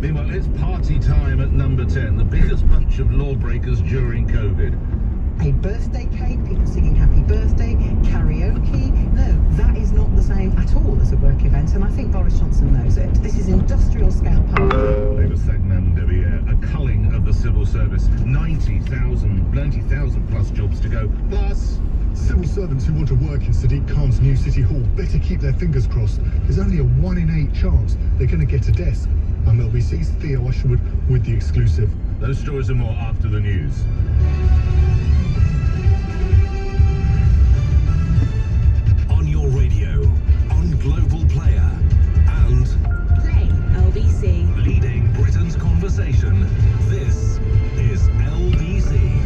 Meanwhile, it's party time at number 10, the biggest bunch of lawbreakers during COVID. A birthday cake, people singing happy birthday, karaoke. No, that is not the same at all as a work event, and I think Boris Johnson knows it. This is industrial scale party. Labour segment derrière, a culling of the civil service. 90,000 plus jobs to go. Plus, civil servants who want to work in Sadiq Khan's new city hall better keep their fingers crossed. There's only a 1 in 8 chance they're going to get a desk. I'm LBC's Theo Usherwood with the exclusive. Those stories and more after the news. On your radio, on Global Player, and Play LBC. leading Britain's conversation. This is LBC.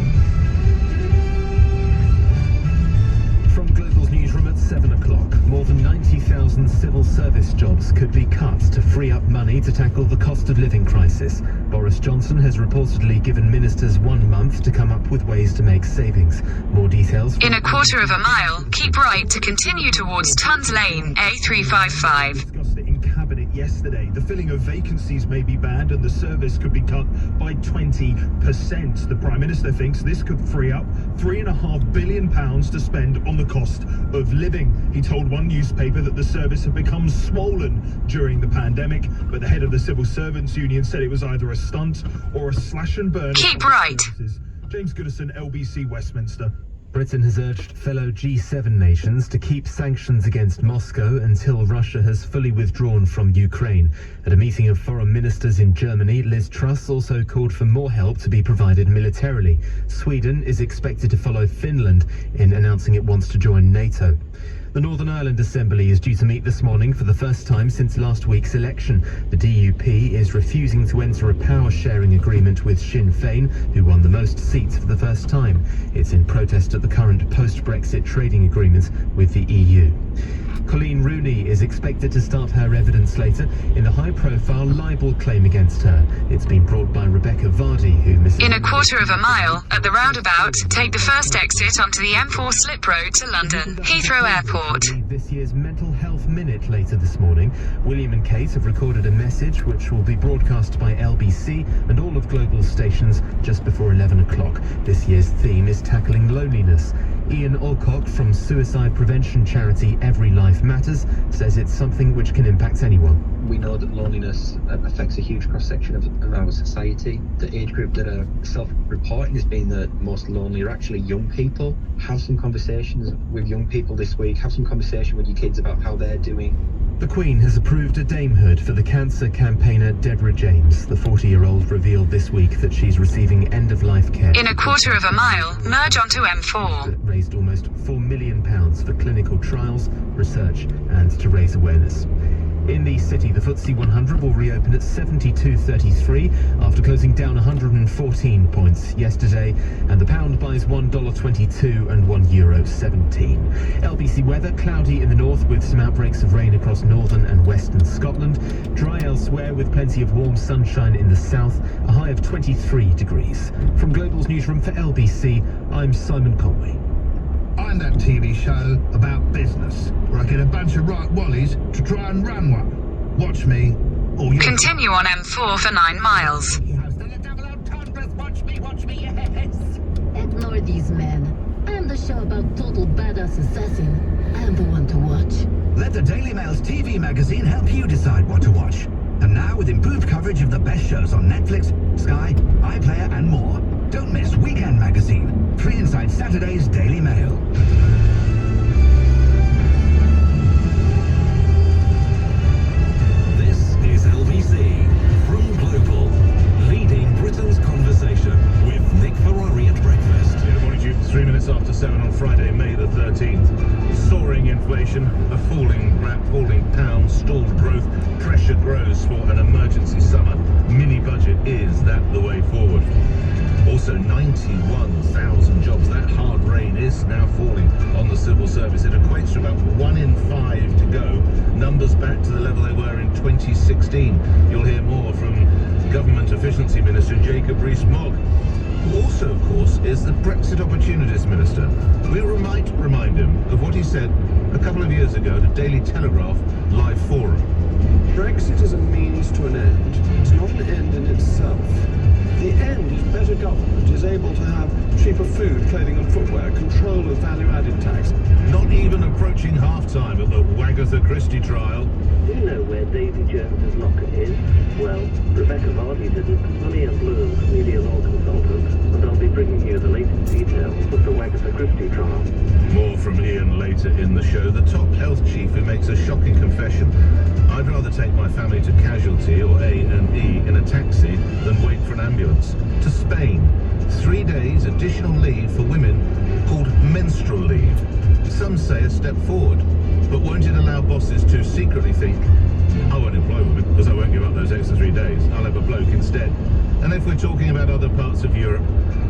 From Global's newsroom at 7 o'clock, more than 90,000 civil service jobs could be cut to free up money to tackle the cost of living crisis. Boris Johnson has reportedly given ministers 1 month to come up with ways to make savings. More details. In a quarter of a mile, keep right to continue towards Tons Lane, A355. Discussed it in Cabinet yesterday. The filling of vacancies may be bad and the service could be cut by 20%. The Prime Minister thinks this could free up £3.5 billion to spend on the cost of living. He told one newspaper that the service had become swollen during the pandemic, but the head of the Civil Servants Union said it was either a stunt or a slash and burn. Keep right. James Goodison, LBC Westminster. Britain has urged fellow G7 nations to keep sanctions against Moscow until Russia has fully withdrawn from Ukraine. At a meeting of foreign ministers in Germany, Liz Truss also called for more help to be provided militarily. Sweden is expected to follow Finland in announcing it wants to join NATO. The Northern Ireland Assembly is due to meet this morning for the first time since last week's election. The DUP is refusing to enter a power-sharing agreement with Sinn Féin, who won the most seats for the first time. It's in protest at the current post-Brexit trading agreement with the EU. Colleen Rooney is expected to start her evidence later in the high-profile libel claim against her. It's been brought by Rebecca Vardy, who In a quarter of a mile, at the roundabout, take the first exit onto the M4 slip road to London, Heathrow Airport. This year's Mental Health Minute later this morning. William and Kate have recorded a message which will be broadcast by LBC and all of Global's stations just before 11 o'clock. This year's theme is tackling loneliness. Ian Alcock from suicide prevention charity Every Life Matters says it's something which can impact anyone. We know that loneliness affects a huge cross-section of our society. The age group that are self-reporting as being the most lonely are actually young people. Have some conversations with young people this week. Have some conversation with your kids about how they're doing. The Queen has approved a damehood for the cancer campaigner Deborah James. The 40-year-old revealed this week that she's receiving end-of-life care. In a quarter of a mile, merge onto M4. That raised almost £4 million for clinical trials, research and to raise awareness. In the city, the FTSE 100 will reopen at 72.33 after closing down 114 points yesterday, and the pound buys $1.22 and €1.17. LBC weather, cloudy in the north with some outbreaks of rain across northern and western Scotland. Dry elsewhere with plenty of warm sunshine in the south, a high of 23 degrees. From Global's newsroom for LBC, I'm Simon Conway. I'm that TV show about business, where I get a bunch of right wallies to try and run one. Watch me, or you... Continue on M4 for 9 miles. Watch me, yes! Ignore these men. I'm the show about total badass assassin. I'm the one to watch. Let the Daily Mail's TV magazine help you decide what to watch. And now with improved coverage of the best shows on Netflix, Sky, iPlayer and more. Don't miss Weekend Magazine. Free inside Saturday's Daily Mail. This is LBC from Global, leading Britain's conversation with Nick Ferrari at breakfast. Good morning to you. 3 minutes after 7 on Friday, May the 13th. Soaring inflation, a falling pound, stalled growth, pressure grows for an emergency summer. Mini budget, is that the way forward? Also 91,000 jobs. That hard rain is now falling on the civil service. It equates to about 1 in 5 to go. Numbers back to the level they were in 2016. You'll hear more from Government Efficiency Minister Jacob Rees-Mogg, who also, of course, is the Brexit Opportunities Minister. We might remind him of what he said a couple of years ago to Daily Telegraph Live Forum. Brexit is a means to an end. It's not an end. time at the Wagatha Christie trial. Do you know where Davy Jones's locker is? Well, Rebecca Vardy didn't. I'm Ian Bloom, media law consultant, and I'll be bringing you the latest details of the Wagatha Christie trial. More from Ian later in the show. The top health chief who makes a shocking confession. I'd rather take my family to Casualty or A&E in a taxi than wait for an ambulance. To Spain. 3 days additional leave for women called menstrual leave. Some say a step forward, but won't it allow bosses to secretly think, I won't employ women because I won't give up those extra 3 days. I'll have a bloke instead. And if we're talking about other parts of Europe,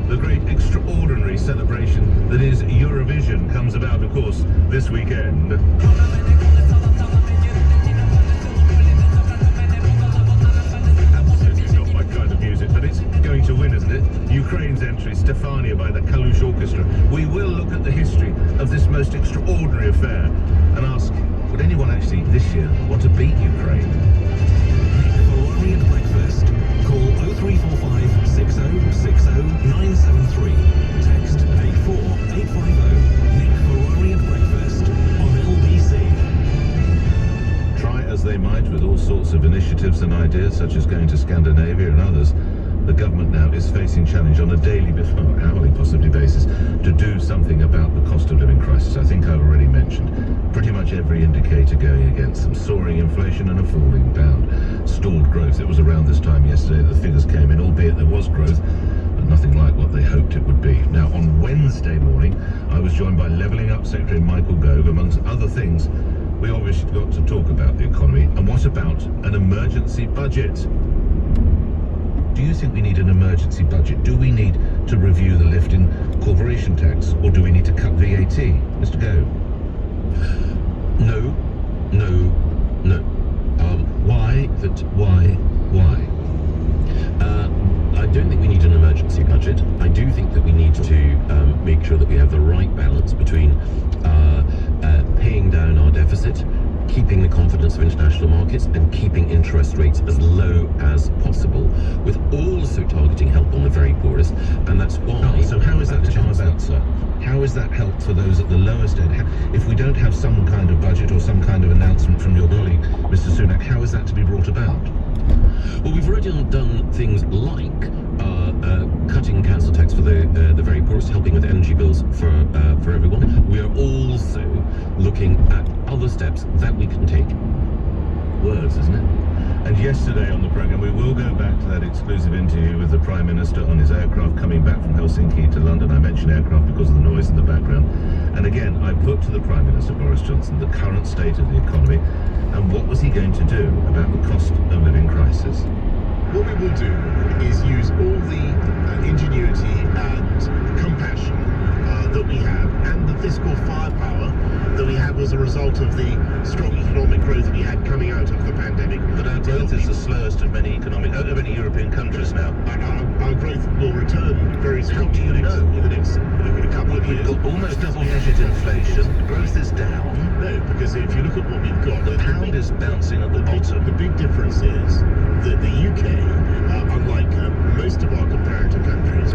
the great extraordinary celebration that is Eurovision comes about, of course, this weekend. Absolutely not my kind of music, but it's going to win, isn't it? Ukraine's entry, Stefania by the Kalush Orchestra. We will look at the history of this most extraordinary affair and ask, would anyone actually this year want to beat Ukraine? Nick Ferrari at breakfast. Call 0345 6060 973. Text 84850. Nick Ferrari at breakfast on LBC. Try as they might with all sorts of initiatives and ideas, such as going to Scandinavia and others, the government now is facing challenge on a daily, or hourly possibly basis, to do something about the cost of living crisis. I think I've already mentioned pretty much every indicator going against them. Soaring inflation and a falling pound. Stalled growth. It was around this time yesterday that the figures came in, albeit there was growth, but nothing like what they hoped it would be. Now, on Wednesday morning, I was joined by Levelling Up Secretary Michael Gove. Amongst other things, we obviously got to talk about the economy. And what about an emergency budget? Do you think we need an emergency budget? Do we need to review the lift in corporation tax, or do we need to cut VAT? Mr. Gove? No. Why? I don't think we need an emergency budget. I do think that we need to make sure that we have the right balance between paying down our deficit, keeping the confidence of international markets, and keeping interest rates as low as possible, with also targeting help on the very poorest. And that's why... So how is that to come about, sir? How is that help for those at the lowest end? If we don't have some kind of budget or some kind of announcement from your colleague, Mr. Sunak, how is that to be brought about? Well, we've already done things like cutting council tax for the very poorest, helping with energy bills for everyone. We are also looking at other steps that we can take. Words, isn't it? And yesterday on the programme, we will go back to that exclusive interview with the Prime Minister on his aircraft coming back from Helsinki to London. I mention aircraft because of the noise in the background. And again, I put to the Prime Minister, Boris Johnson, the current state of the economy and what was he going to do about the cost of living crisis. What we will do is use all the ingenuity and compassion that we have, and the fiscal firepower that we have as a result of the strong economic growth we had coming out of the pandemic. But our growth is the slowest of many European countries now. Our growth will return very strongly in the next couple of years. We've got almost double-digit inflation. Growth is down. No, because if you look at what we've got, the pound is bouncing at the bottom. The big difference is that the UK, unlike most of our comparator countries,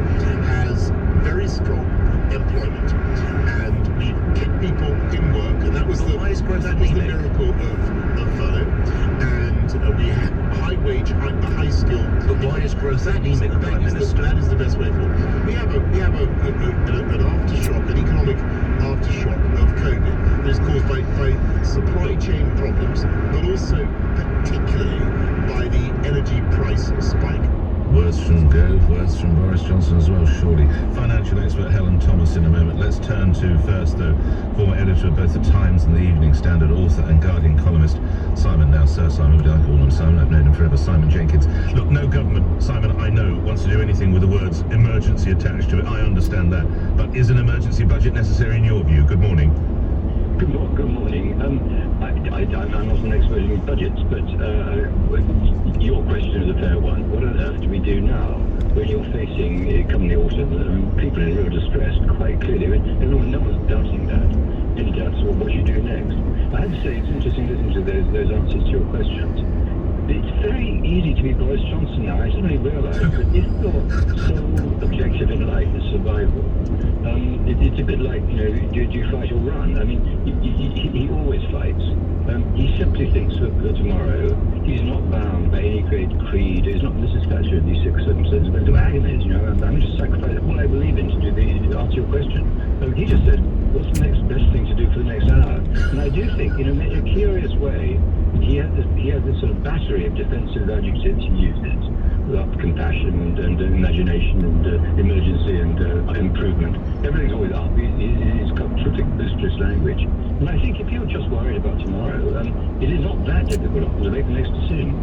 has very strong employment, and we've kept people in work, and that was the miracle of furlough. And we have high wage, high skill. But why is growth anemic, Prime Minister? That is the best way forward. We have an aftershock, an economic aftershock of COVID that is caused by supply chain problems, but also particularly by the energy price spike. Words from Gove, words from Boris Johnson as well, surely. Financial expert Helen Thomas in a moment. Let's turn to first, though, former editor of both the Times and the Evening Standard, author and Guardian columnist, Simon, now Sir Simon, but I call him Simon, I've known him forever, Simon Jenkins. Look, no government, Simon, I know, wants to do anything with the words emergency attached to it. I understand that. But is an emergency budget necessary in your view? Good morning. Good morning. I'm not an expert in budgets, but your question is a fair one. What on earth do we do now when you're facing, come the autumn, people in real distress, quite clearly? No one's doubting that. Any doubts about what you do next? I have to say, it's interesting listening to those answers to your questions. it's very easy to be Boris Johnson now. I suddenly realise that if your sole objective in life is survival, it's a bit like, do you fight or run? I mean, he always fights. He simply thinks for tomorrow. He's not bound by any great creed. He's not Mrs. Thatcher in these circumstances, but to agonies, I'm going to sacrifice all I believe in to answer your question. He just said, what's the next best thing to do for the next hour? And I do think, in a curious way, he has this sort of battery of defensive adjectives he uses. Up, compassion and imagination and emergency and improvement. Everything's always up. He's got terrific boisterous language. And I think if you're just worried about tomorrow, it is not that difficult to make the next decision.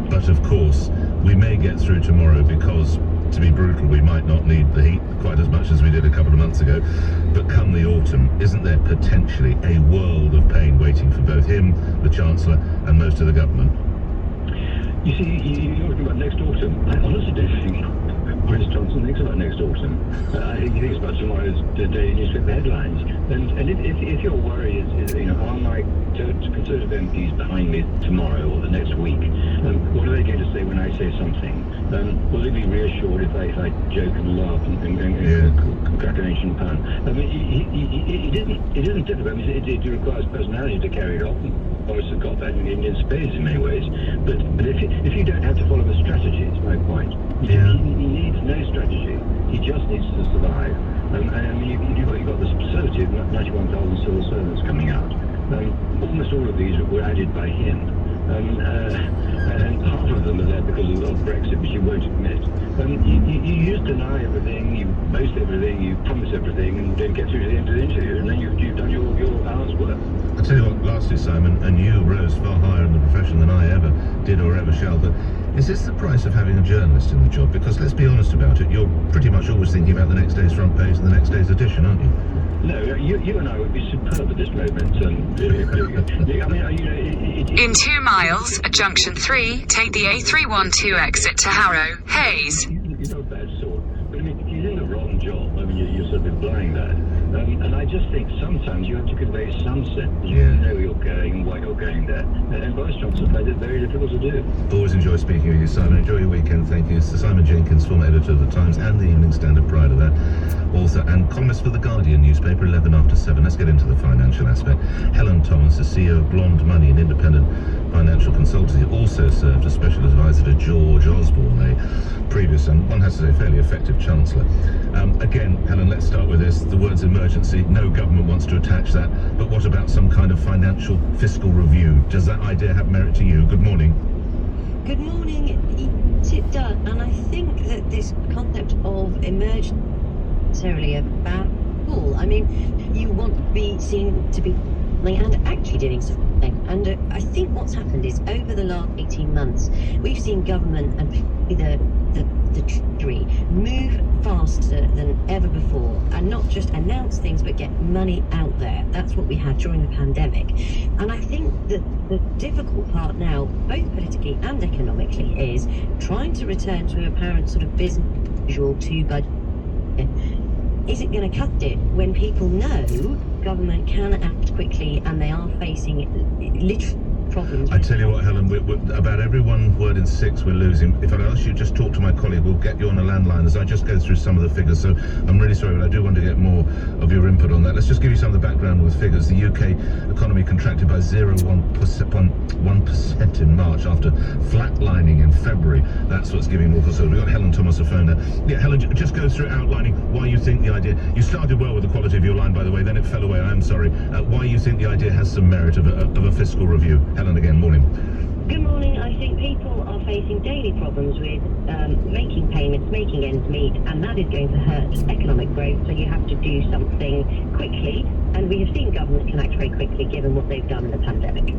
But of course, we may get through tomorrow because, to be brutal, we might not need the heat quite as much as we did a couple of months ago. But come the autumn, isn't there potentially a world of pain waiting for both him, the Chancellor, and most of the government? You see, you're talking about next autumn. I honestly don't think Boris Johnson thinks about next autumn. I think he thinks about tomorrow's daily newspaper headlines. And if your worry is are my Conservative MPs behind me tomorrow or the next week? What are they going to say when I say something? Will they be reassured if I joke and laugh and crack an ancient pun? I mean, it isn't difficult. I mean, it requires personality to carry it off. Boris has got that in spades in many ways. But if you don't have to follow a strategy, it's my point. He needs no strategy. He just needs to survive. I mean, you've got this absurdity of 91,000 civil servants coming out. Almost all of these were added by him. And half of them are there because of Brexit, which you won't admit. You just deny everything, you boast everything, you promise everything, and then get through to the end of the interview, and then you've done your hour's work. I tell you what, lastly, Simon, and you rose far higher in the profession than I ever did or ever shall, but is this the price of having a journalist in the job? Because let's be honest about it, you're pretty much always thinking about the next day's front page and the next day's edition, aren't you? No, you and I would be superb at this moment. In 2 miles at junction 3, take the A312 exit to Harrow, Hayes. He's not a bad sort, but I mean, he's in the wrong job. I mean, you're sort of implying that. And I just think sometimes you have to convey some sense. You know where you're going and why you're going there. And Boris Johnson finds it very difficult to do. Always enjoy speaking with you, Simon. Enjoy your weekend. Thank you. Sir Simon Jenkins, former editor of The Times and the Evening Standard prior to that. Author and columnist for The Guardian newspaper, 11 after 7. Let's get into the financial aspect. Helen Thomas, the CEO of Blonde Money, an independent financial consultancy, also served as special advisor to George Osborne, a previous and, one has to say, fairly effective Chancellor. Again, Helen, let's start with this. The words emergency, no government wants to attach that, but what about some kind of financial fiscal review? Does that idea have merit to you? Good morning. Good morning. It does, and I think that this concept of emergency is necessarily a bad call. I mean, you want to be seen to be and actually doing something. And I think what's happened is over the last 18 months, we've seen government and the Treasury move faster than ever before, and not just announce things but get money out there. That's what we had during the pandemic. And I think that the difficult part now, both politically and economically, is trying to return to an apparent sort of business as usual to budget. Isn't going to cut it when people know government can act quickly and they are facing literal problems. I tell you what, Helen, we're about every 1 word in 6 we're losing. If I'd ask you just talk to my colleague, we'll get you on a landline as I just go through some of the figures. So I'm really sorry, but I do want to get more of your input on that. Let's just give you some of the background with figures. The UK economy contracted by 0.1% in March after flatlining in February. That's what's giving more concern. We've got Helen Thomas on the phone now. Yeah, Helen, just go through outlining why you think the idea. You started well with the quality of your line, by the way, then it fell away. I'm sorry. Why you think the idea has some merit of a fiscal review. Helen, again, morning. Good morning. I think people are facing daily problems with making payments, making ends meet, and that is going to hurt economic growth, so you have to do something quickly, and we have seen government can act very quickly given what they've done in the pandemic.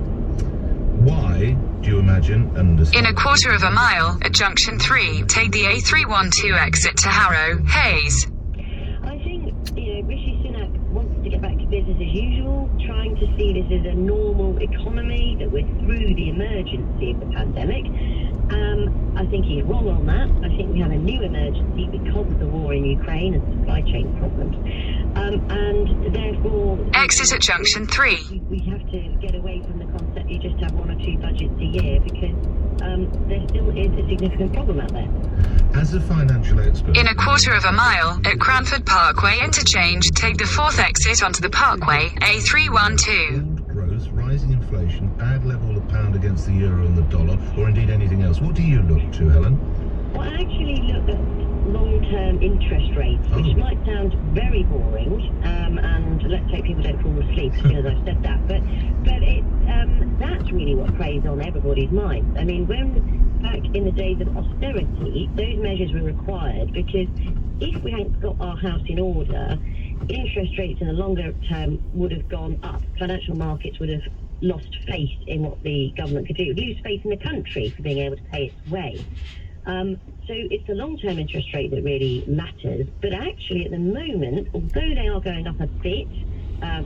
Why do you imagine and in 1/4 mile at junction 3, take the A312 exit to Harrow, Hayes. I think, Rishi Sunak wants to get back to business as usual, trying to see this as a normal economy, that we're through the emergency of the pandemic. I think he's wrong on that. I think we have a new emergency because of the war in Ukraine and supply chain problems. And therefore... Exit at junction 3. We have to get away from the concept you just have 1 or 2 budgets a year, because there still is a significant problem out there. As a financial expert... In a quarter of a mile, at Cranford Parkway interchange, take the 4th exit onto the Parkway, A312. Growth, rising inflation, bad level of pound against the euro and the dollar, or indeed anything else. What do you look to, Helen? Well, I actually look at long-term interest rates, which might sound very boring, and let's hope people don't fall asleep as soon as I've said that, but that's really what plays on everybody's mind. I mean, when back in the days of austerity, those measures were required, because if we hadn't got our house in order, interest rates in the longer term would have gone up. Financial markets would have lost faith in what the government could do, lose faith in the country for being able to pay its way. So it's the long-term interest rate that really matters. But actually, at the moment, although they are going up a bit,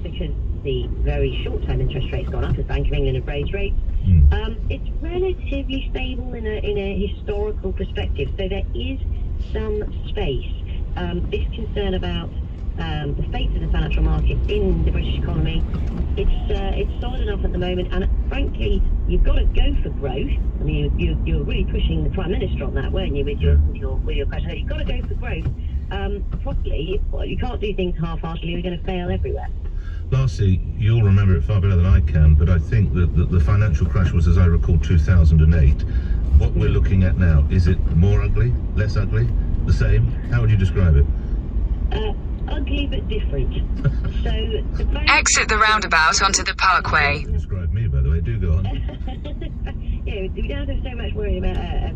because the very short-term interest rate's gone up as Bank of England have raised rates, it's relatively stable in a historical perspective. So there is some space. This concern about the faith of the financial market in the British economy, it's solid enough at the moment, and frankly, you've got to go for growth. I mean, you're really pushing the Prime Minister on that, weren't you, with your question? You've got to go for growth properly. You can't do things half-heartedly. You're going to fail everywhere. Lastly, you'll remember it far better than I can, but I think that the financial crash was, as I recall, 2008. What we're looking at now, is it more ugly, less ugly, the same? How would you describe it? Ugly but different. So exit the roundabout onto the Parkway. You described me, by the way. Do go on. Yeah, we don't have so much worry about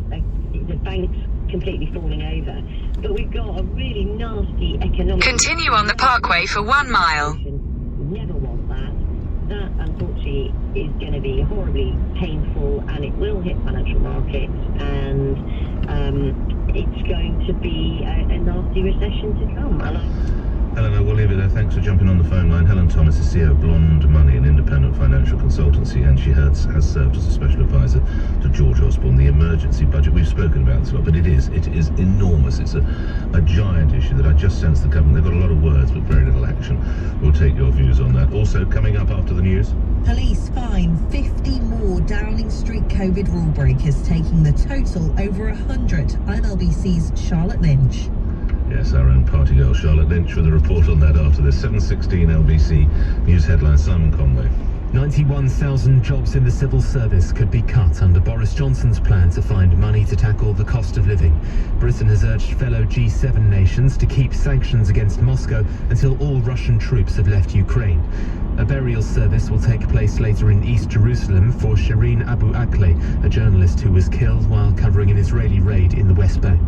the banks completely falling over, but we've got a really nasty economic... Continue on the Parkway for 1 mile. We never want that. That, unfortunately, is going to be horribly painful, and it will hit financial markets, and it's going to be a nasty recession to come. Helena, we'll leave it there. Thanks for jumping on the phone line. Helen Thomas is CEO of Blonde Money, an independent financial consultancy, and she has served as a special advisor to George Osborne. The emergency budget, we've spoken about this a lot, but it is enormous. It's a giant issue that I just sense the government, they've got a lot of words but very little action. We'll take your views on that. Also coming up after the news. Police fine 50 more Downing Street COVID rule breakers, taking the total over 100. I'm LBC's Charlotte Lynch. Yes, our own party girl Charlotte Lynch with a report on that after this. 7:16 LBC News headline, Simon Conway. 91,000 jobs in the civil service could be cut under Boris Johnson's plan to find money to tackle the cost of living. Britain has urged fellow G7 nations to keep sanctions against Moscow until all Russian troops have left Ukraine. A burial service will take place later in East Jerusalem for Shireen Abu Akleh, a journalist who was killed while covering an Israeli raid in the West Bank.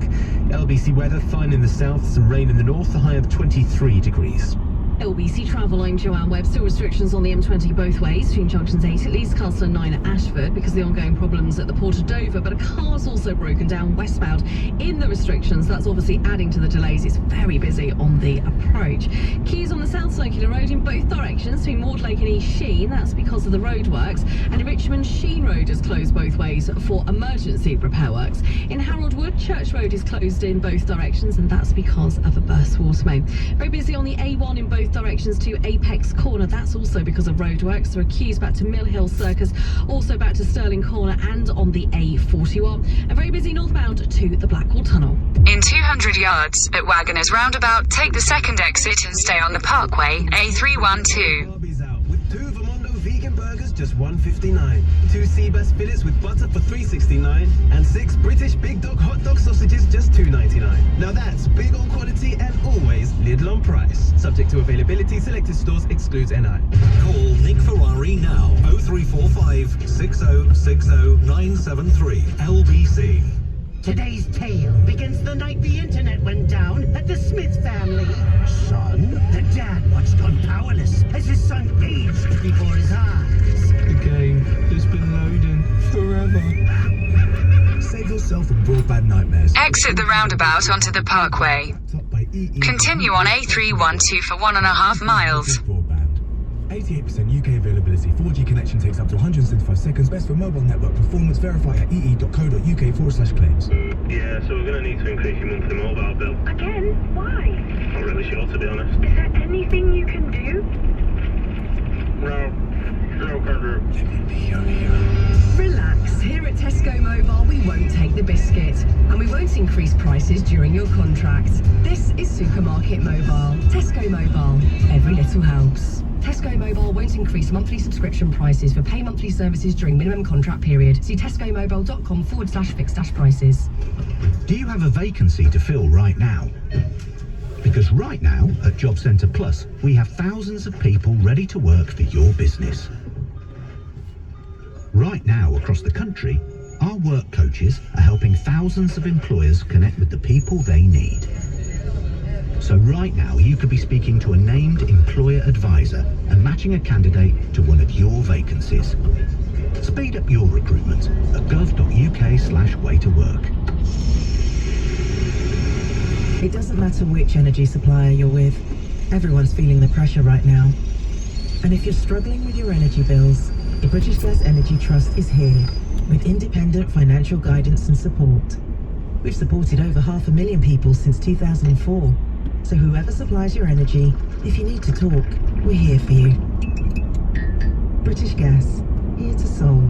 LBC weather, fine in the south, some rain in the north, a high of 23 degrees. LBC Travel, I'm Joanne Webb. Still restrictions on the M20 both ways between junctions 8 at Leeds Castle and 9 at Ashford because of the ongoing problems at the Port of Dover, but a car's also broken down westbound in the restrictions. That's obviously adding to the delays. It's very busy on the approach. Queues on the South Circular Road in both directions between Mortlake and East Sheen. That's because of the roadworks. And in Richmond, Sheen Road is closed both ways for emergency repair works. In Harold Wood, Church Road is closed in both directions, and that's because of a burst water main. Very busy on the A1 in both directions to Apex Corner. That's also because of roadworks. There are queues back to Mill Hill Circus, also back to Stirling Corner and on the A41. And very busy northbound to the Blackwall Tunnel. In 200 yards at Wagoners Roundabout, take the 2nd exit and stay on the Parkway, A312. Two Vermondo vegan burgers, just $1.59. 2 Seabass fillets with butter for $3.69. And 6 British Big Dog hot dog sausages, just $2.99. Now that's big on quality and always little on price. Subject to availability, selected stores, excludes NI. Call Nick Ferrari now. 0345 6060 973 LBC. Today's tale begins the night the internet went down at the Smith family. Son? The dad watched on powerless as his son aged before his eyes. The game has been loading forever. Save yourself from broadband nightmares. Exit the roundabout onto the Parkway. Continue on A312 for 1.5 miles. 88% UK availability. 4G connection takes up to 175 seconds. Best for mobile network performance. Verify at ee.co.uk/claims. Yeah, so we're going to need to increase your monthly mobile bill. Again? Why? Not really sure, to be honest. Is there anything you can do? No, can't do. Relax. Here at Tesco Mobile, we won't take the biscuit. And we won't increase prices during your contract. This is Supermarket Mobile. Tesco Mobile. Every little helps. Tesco Mobile won't increase monthly subscription prices for pay monthly services during minimum contract period. See tescomobile.com/fixed-prices. Do you have a vacancy to fill right now? Because right now, at Job Centre Plus, we have thousands of people ready to work for your business. Right now, across the country, our work coaches are helping thousands of employers connect with the people they need. So right now, you could be speaking to a named employer advisor and matching a candidate to one of your vacancies. Speed up your recruitment at gov.uk/way-to-work. It doesn't matter which energy supplier you're with. Everyone's feeling the pressure right now. And if you're struggling with your energy bills, the British Gas Energy Trust is here with independent financial guidance and support. We've supported over 500,000 people since 2004. So whoever supplies your energy, if you need to talk, we're here for you. British Gas, here to solve.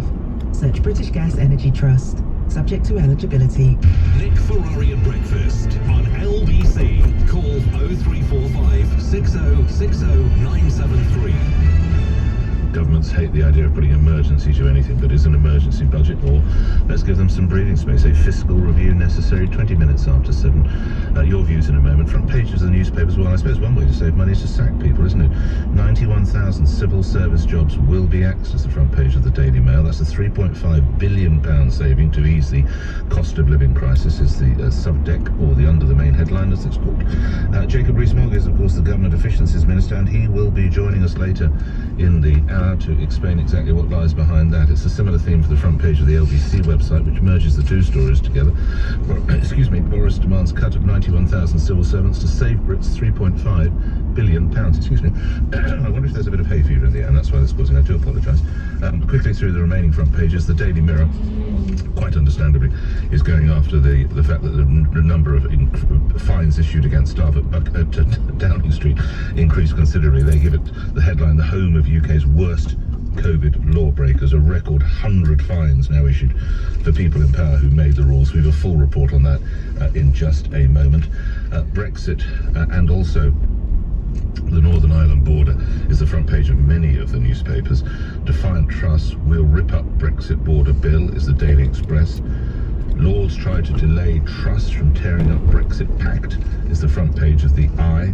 Search British Gas Energy Trust. Subject to eligibility. Nick Ferrari at breakfast on LBC. Call 0345 6060 973. Governments hate the idea of putting emergency to anything that is an emergency budget, or let's give them some breathing space. A fiscal review necessary 20 minutes after 7. Your views in a moment. Front pages of the newspapers. Well, I suppose one way to save money is to sack people, isn't it? 91,000 civil service jobs will be axed, as the front page of the Daily Mail. That's a £3.5 billion saving to ease the cost of living crisis, is the subdeck, or the under the main headline, as it's called. Jacob Rees-Mogg is, of course, the Government Efficiencies Minister, and he will be joining us later in the hour to explain exactly what lies behind that. It's a similar theme for the front page of the LBC website, which merges the two stories together. Boris demands cut of 91,000 civil servants to save Brits £3.5 billion. I wonder if there's a bit of hay fever in the air, and that's why this is causing. I do apologise. Quickly through the remaining front pages, the Daily Mirror, quite understandably, is going after the fact that the number of fines issued against staff at Downing Street increased considerably. They give it the headline, "The home of UK's worst COVID lawbreakers." A record 100 fines now issued for people in power who made the rules. We have a full report on that in just a moment. Brexit and also the Northern Ireland border is the front page of many of the newspapers. Defiant Truss will rip up Brexit border bill, is the Daily Express. Lords try to delay Truss from tearing up Brexit pact, is the front page of the Eye.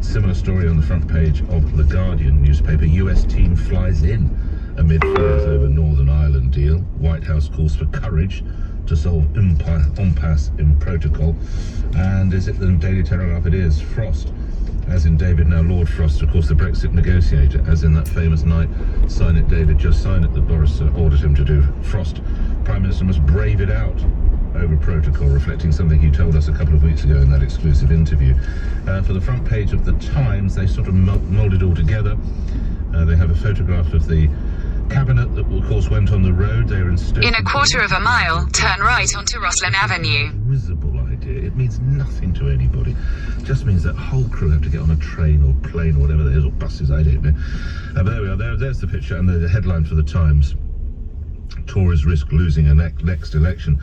Similar story on the front page of the Guardian newspaper. US team flies in amid fears over Northern Ireland deal. White House calls for courage to solve impasse in protocol. And is it the Daily Telegraph? It is. Frost, as in David, now Lord Frost, of course, the Brexit negotiator, as in that famous night, sign it David, just sign it, that Boris ordered him to do. Frost, Prime Minister must brave it out over protocol, reflecting something he told us a couple of weeks ago in that exclusive interview. For the front page of the Times, they sort of moulded all together. They have a photograph of the cabinet that, of course, went on the road. They were in a quarter of a mile, turn right onto Roslin Avenue. Risible idea. It means nothing to anybody. It just means that whole crew have to get on a train or plane or whatever it is, or buses, I don't know. But there we are. There's the picture and the headline for the Times. Tories risk losing a next election.